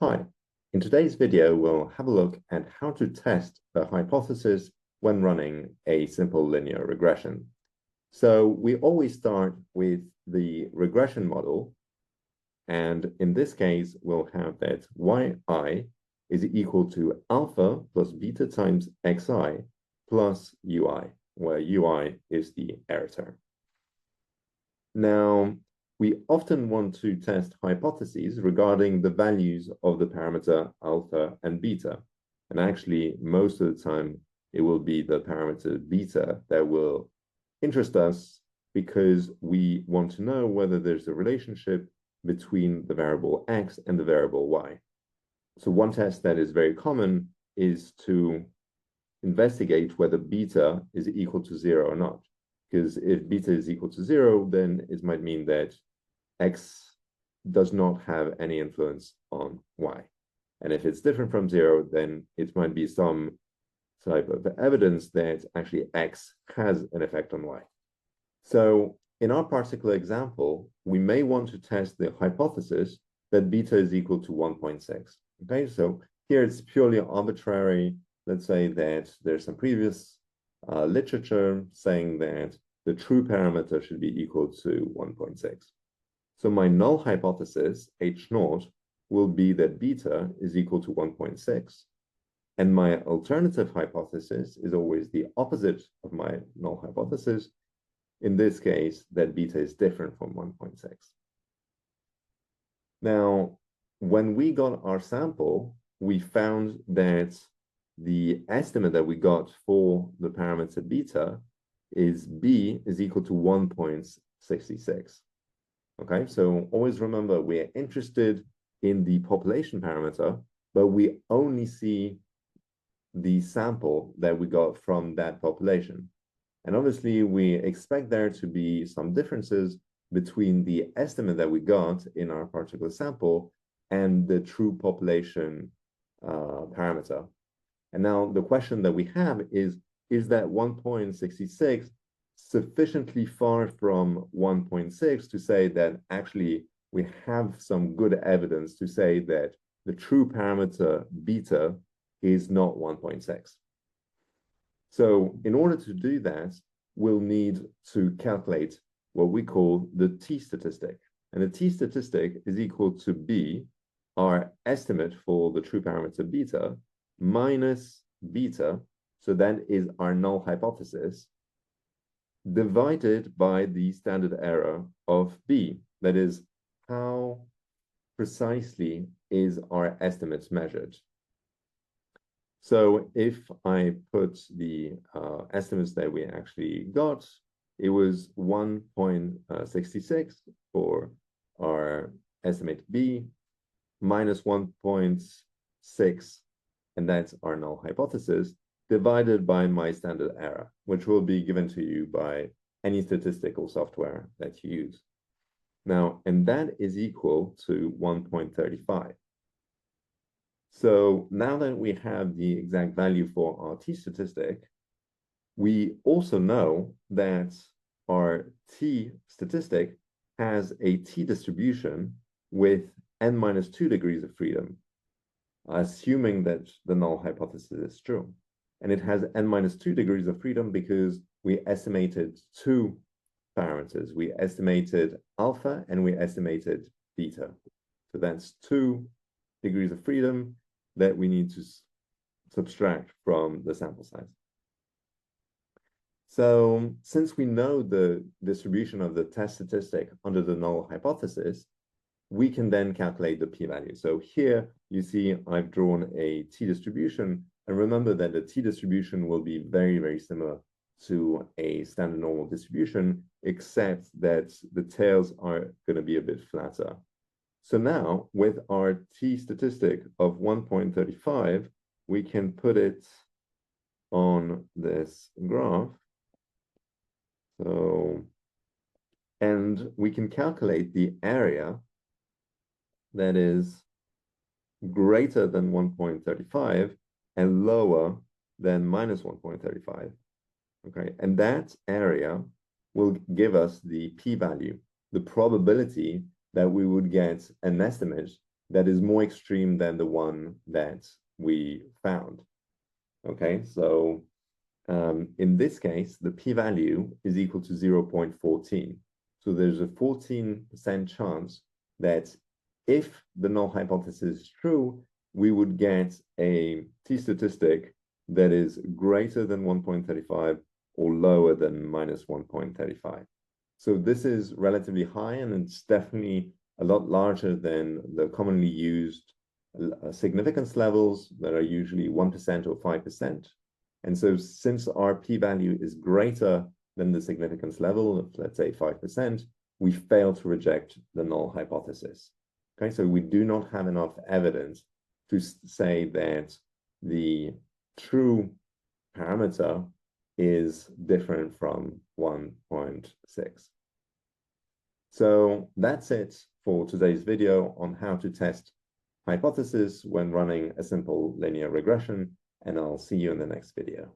Hi, in today's video, we'll have a look at how to test a hypothesis when running a simple linear regression. So we always start with the regression model. And in this case, we'll have that yi is equal to alpha plus beta times xi plus ui, where ui is the error term. Now, we often want to test hypotheses regarding the values of the parameter alpha and beta. And actually, most of the time, it will be the parameter beta that will interest us because we want to know whether there's a relationship between the variable x and the variable y. So one test that is very common is to investigate whether beta is equal to 0 or not. Because if beta is equal to 0, then it might mean that x does not have any influence on y. And if it's different from 0, then it might be some type of evidence that actually x has an effect on y. So in our particular example, we may want to test the hypothesis that beta is equal to 1.6. Okay, so here it's purely arbitrary. Let's say that there's some previous literature saying that the true parameter should be equal to 1.6. So my null hypothesis, H0, will be that beta is equal to 1.6. And my alternative hypothesis is always the opposite of my null hypothesis. In this case, that beta is different from 1.6. Now, when we got our sample, we found that the estimate that we got for the parameter beta is b is equal to 1.66. Okay, so always remember we're interested in the population parameter, but we only see the sample that we got from that population. And obviously we expect there to be some differences between the estimate that we got in our particular sample and the true population parameter. And now the question that we have is that 1.66 sufficiently far from 1.6 to say that actually we have some good evidence to say that the true parameter beta is not 1.6. So in order to do that, we'll need to calculate what we call the t-statistic. And the t-statistic is equal to b, our estimate for the true parameter beta, minus beta, so that is our null hypothesis, divided by the standard error of b, that is, how precisely is our estimates measured. So if I put the estimates that we actually got, it was 1.66 for our estimate b, minus 1.6, and that's our null hypothesis, divided by my standard error, which will be given to you by any statistical software that you use. Now, and that is equal to 1.35. So now that we have the exact value for our t-statistic, we also know that our t-statistic has a t-distribution with n-2 degrees of freedom, assuming that the null hypothesis is true. And it has n-2 degrees of freedom because we estimated two parameters. We estimated alpha and we estimated beta. So that's 2 degrees of freedom that we need to subtract from the sample size. So since we know the distribution of the test statistic under the null hypothesis, we can then calculate the p-value. So here you see I've drawn a t-distribution, and remember that the t-distribution will be very, very similar to a standard normal distribution, except that the tails are going to be a bit flatter. So now with our t-statistic of 1.35, we can put it on this graph. So, and we can calculate the area that is greater than 1.35 and lower than minus 1.35. Okay, and that area will give us the p-value, the probability that we would get an estimate that is more extreme than the one that we found. Okay, so in this case, the p-value is equal to 0.14. So there's a 14% chance that if the null hypothesis is true, we would get a t-statistic that is greater than 1.35 or lower than minus 1.35. So this is relatively high, and it's definitely a lot larger than the commonly used significance levels that are usually 1% or 5%. And so since our p-value is greater than the significance level of, let's say, 5%, we fail to reject the null hypothesis. Okay, so we do not have enough evidence to say that the true parameter is different from 1.6. So that's it for today's video on how to test hypothesis when running a simple linear regression, and I'll see you in the next video.